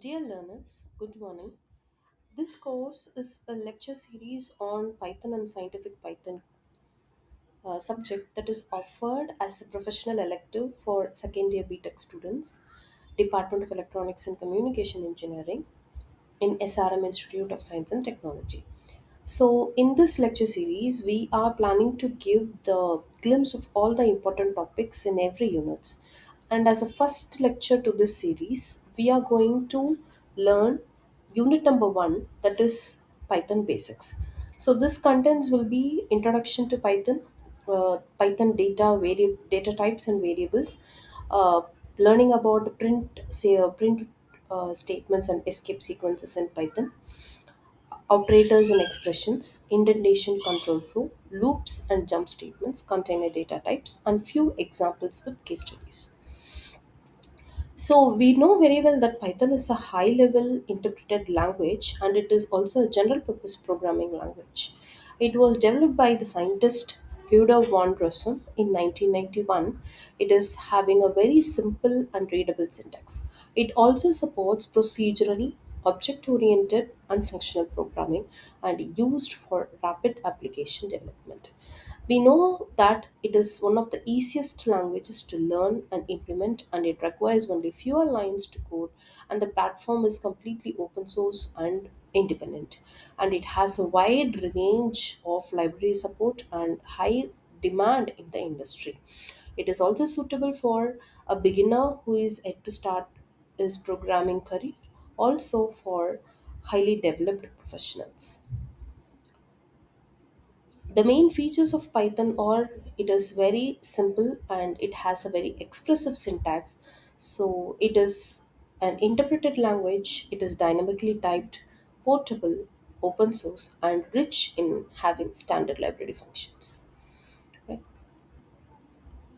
Dear learners, good morning. This course is a lecture series on Python and scientific Python subject that is offered as a professional elective for second year BTech students, Department of Electronics and Communication Engineering in SRM Institute of Science and Technology. So, in this lecture series, we are planning to give the glimpse of all the important topics in every unit. And as a first lecture to this series, we are going to learn unit number one, that is Python basics. So, this contents will be introduction to Python, Python data types and variables, uh, learning about print statements and escape sequences in Python, operators and expressions, indentation control flow, loops and jump statements, container data types, and few examples with case studies. So we know very well that Python is a high level interpreted language and it is also a general purpose programming language. It was developed by the scientist Guido von Rossum in 1991. It is having a very simple and readable syntax. It also supports procedural, object oriented, and functional programming and used for rapid application development. We know that it is one of the easiest languages to learn and implement, and it requires only fewer lines to code. And the platform is completely open source and independent. And it has a wide range of library support and high demand in the industry. It is also suitable for a beginner who is yet to start his programming career, also for highly developed professionals. The main features of Python are it is very simple and it has a very expressive syntax. So it is an interpreted language, it is dynamically typed, portable, open source, and rich in having standard library functions. Right?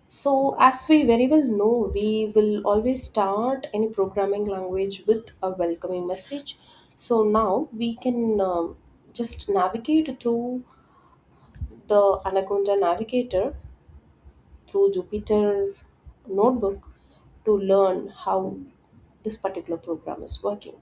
So, as we very well know, we will always start any programming language with a welcoming message. So, now we can just navigate through the Anaconda Navigator through Jupyter Notebook to learn how this particular program is working.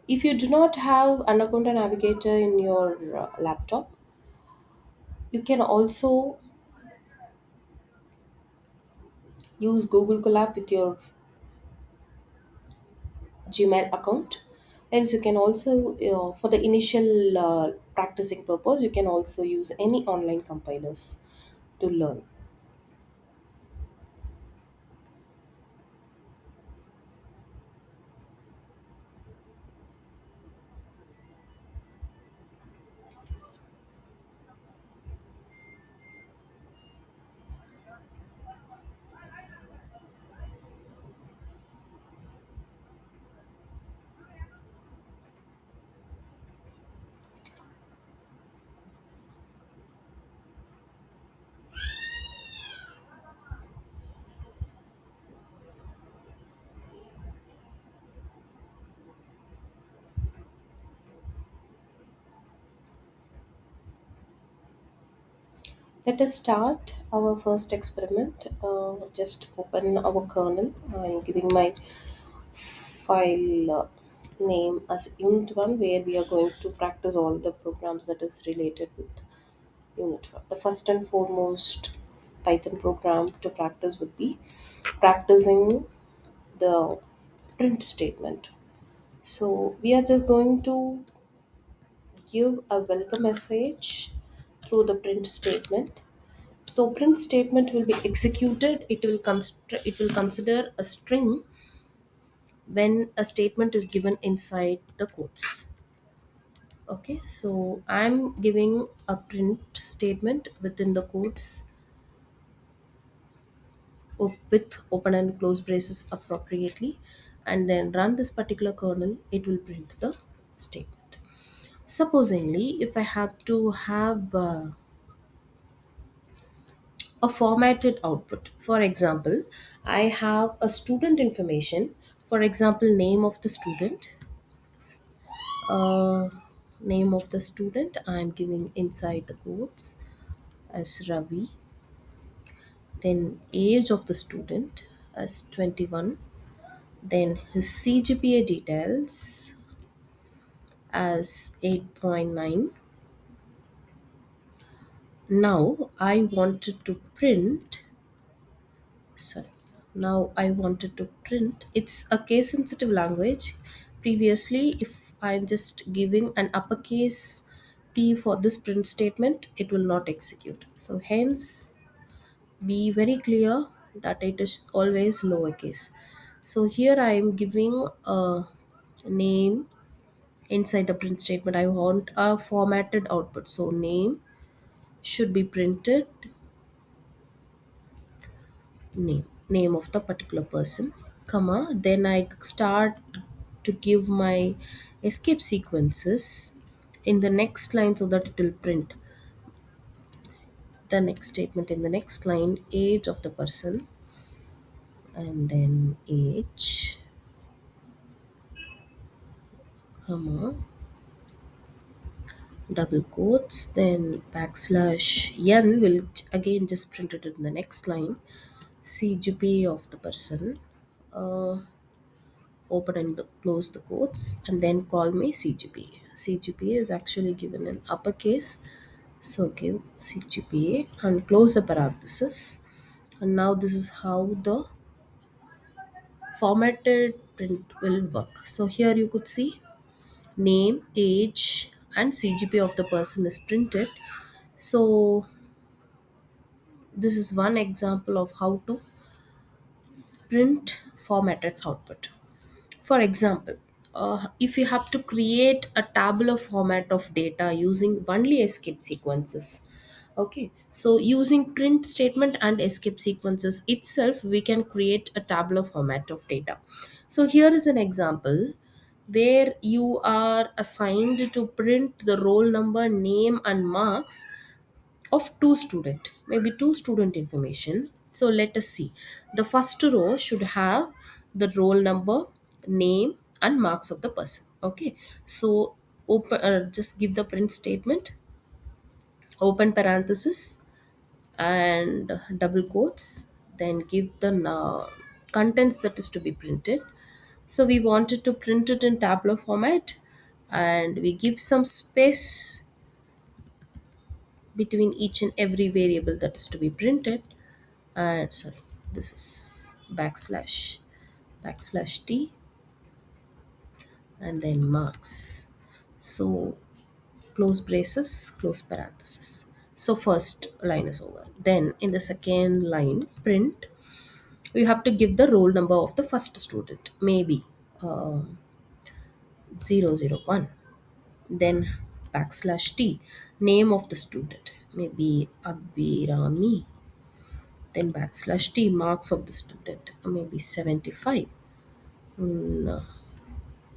If you do not have Anaconda Navigator in your laptop, you can also use Google Colab with your Gmail account. Else, you can also, for the initial practicing purpose, you can also use any online compilers to learn. Let us start our first experiment. Just open our kernel. I'm giving my file name as unit 1 where we are going to practice all the programs that is related with unit 1. The first and foremost Python program to practice would be practicing the print statement. So we are just going to give a welcome message through the print statement. So print statement will be executed. It will consider a string when a statement is given inside the quotes. Okay, so I'm giving a print statement within the quotes. with open and close braces appropriately, and then run this particular kernel, it will print the statement. Supposingly, if I have to have a formatted output, for example, I have a student information, for example, name of the student, uh, name of the student I'm giving inside the quotes as Ravi, then age of the student as 21, then his CGPA details as 8.9. Now I wanted to print, sorry, now I wanted to print, it's a case sensitive language. Previously, if I'm just giving an uppercase P for this print statement, it will not execute. So hence, be very clear that it is always lowercase. So here I am giving a name inside the print statement. I want a formatted output. So name should be printed, name of the particular person, comma, then I start to give my escape sequences in the next line so that it will print the next statement in the next line, age of the person, and then age, comma, double quotes, then backslash n will again just print it in the next line, CGPA of the person, uh, open and close the quotes, and then call me CGPA. CGPA is actually given in uppercase, so give CGPA and close the parenthesis. And now this is how the formatted print will work. So here you could see name, age, and CGPA of the person is printed. So this is one example of how to print formatted output. For example, if you have to create a tabular format of data using only escape sequences, okay, so using print statement and escape sequences itself, we can create a tabular format of data. So here is an example where you are assigned to print the roll number, name, and marks of two student, maybe two student information. So let us see, the first row should have the roll number, name, and marks of the person. Okay, so open, just give the print statement, open parenthesis and double quotes, then give the contents that is to be printed. So we wanted to print it in tabular format, and we give some space between each and every variable that is to be printed. And sorry, this is backslash t and then marks. So close braces, close parenthesis. So first line is over, then in the second line print, you have to give the roll number of the first student, maybe uh, 001, then backslash t, name of the student, maybe Abhirami, then backslash t, marks of the student, maybe 75. Mm,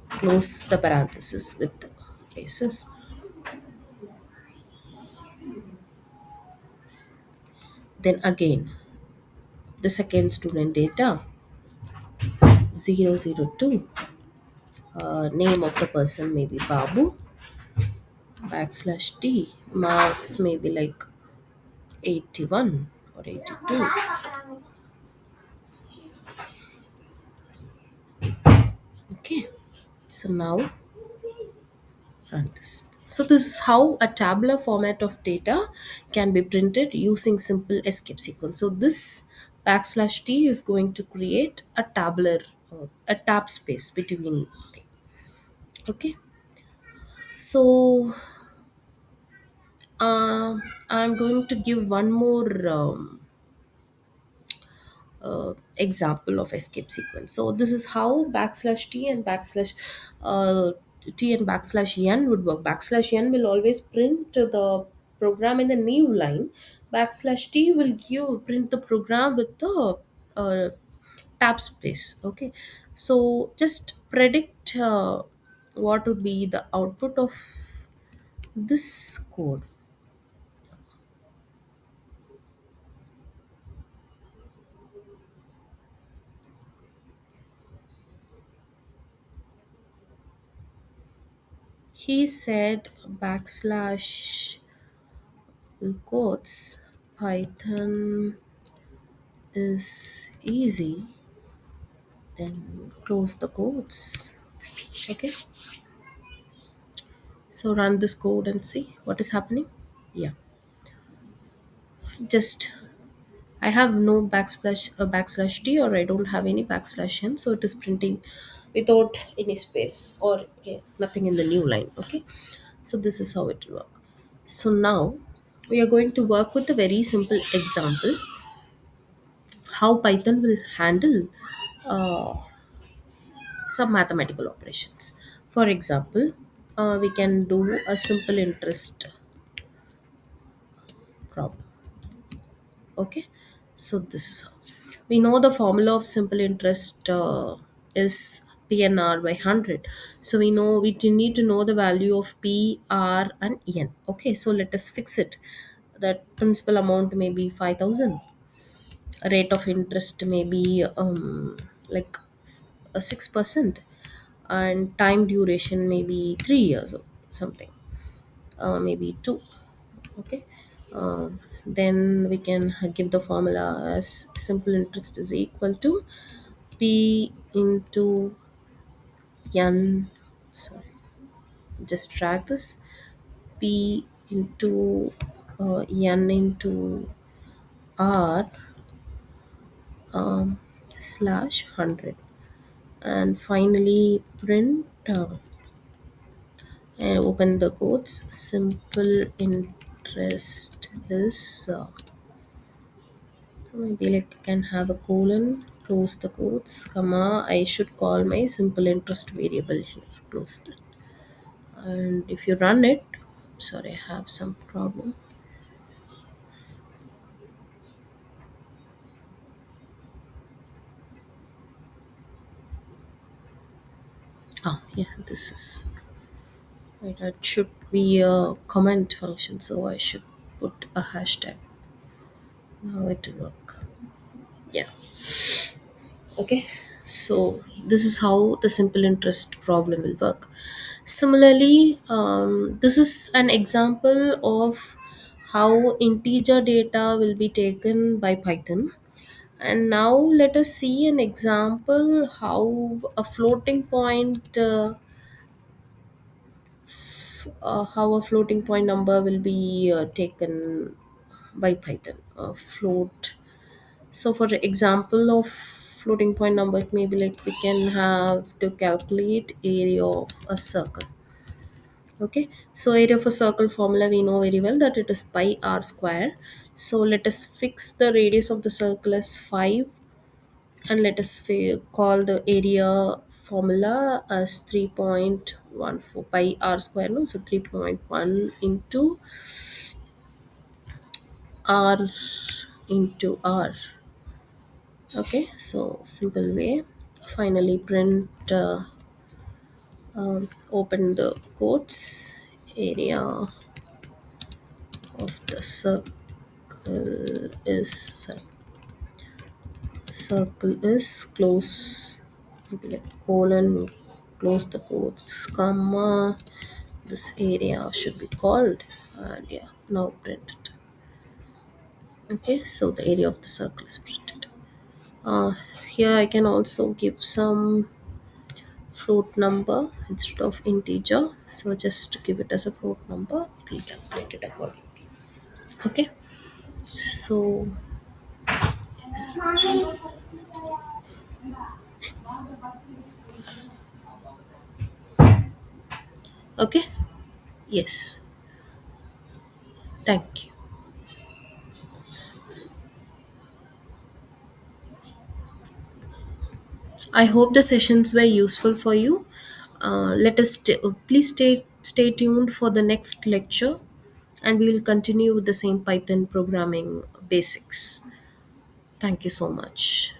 close the parenthesis with braces. Then again, the second student data 002, name of the person maybe Babu, backslash t, marks maybe like 81 or 82. Okay, so now run this. So this is how a tabular format of data can be printed using simple escape sequence. So this backslash t is going to create a tabular, a tab space between thing. Okay, so I'm going to give one more example of escape sequence. So this is how backslash t and uh, backslash n would work. Backslash n will always print the program in the new line. Backslash t will give print the program with the uh, tab space. Okay, so just predict what would be the output of this code. He said backslash quotes Python is easy, then close the quotes. Okay, so run this code and see what is happening. Yeah, just I have no backslash t, or I don't have any backslash n, so it is printing without any space or nothing in the new line. Okay, so this is how it will work. So now we are going to work with a very simple example how Python will handle uh, some mathematical operations. For example, we can do a simple interest problem. Okay, so this is how we know the formula of simple interest is PNR by 100. So we know need to know the value of P, R, and N. Okay, so let us fix it. That principal amount may be 5,000. Rate of interest may be like a 6%, and time duration may be 3 years or something, maybe two. Okay, then we can give the formula as simple interest is equal to P into N. Sorry, just drag this. P into N into R slash 100, and finally print and open the quotes. Simple interest is maybe like I can have a colon, close the quotes, comma. I should call my simple interest variable here. Close that. And if you run it, sorry, I have some problem. Ah, yeah, this is right. That should be a comment function, so I should put a hashtag. Now it will work. Yeah. Okay, so this is how the simple interest problem will work. Similarly, this is an example of how integer data will be taken by Python. And now let us see an example how a floating point how a floating point number will be taken by Python. Float. So for the example of floating point number, it may be like we can have to calculate area of a circle. Okay, so area of a circle formula we know very well that it is pi r square. So let us fix the radius of the circle as 5, and let us call the area formula as 3.14 pi r square. No, so 3.1 into r into r. Okay, so simple way. Finally print open the quotes. Area of the circle is, sorry, circle is close, maybe like colon, close the quotes, comma, this area should be called, and yeah, now print it. Okay, so the area of the circle is printed. Here I can also give some float number instead of integer, so just give it as a float number, it will calculate it accordingly. Okay, so okay, yes, thank you. I hope the sessions were useful for you. Let us please stay tuned for the next lecture, and we will continue with the same Python programming basics. Thank you so much.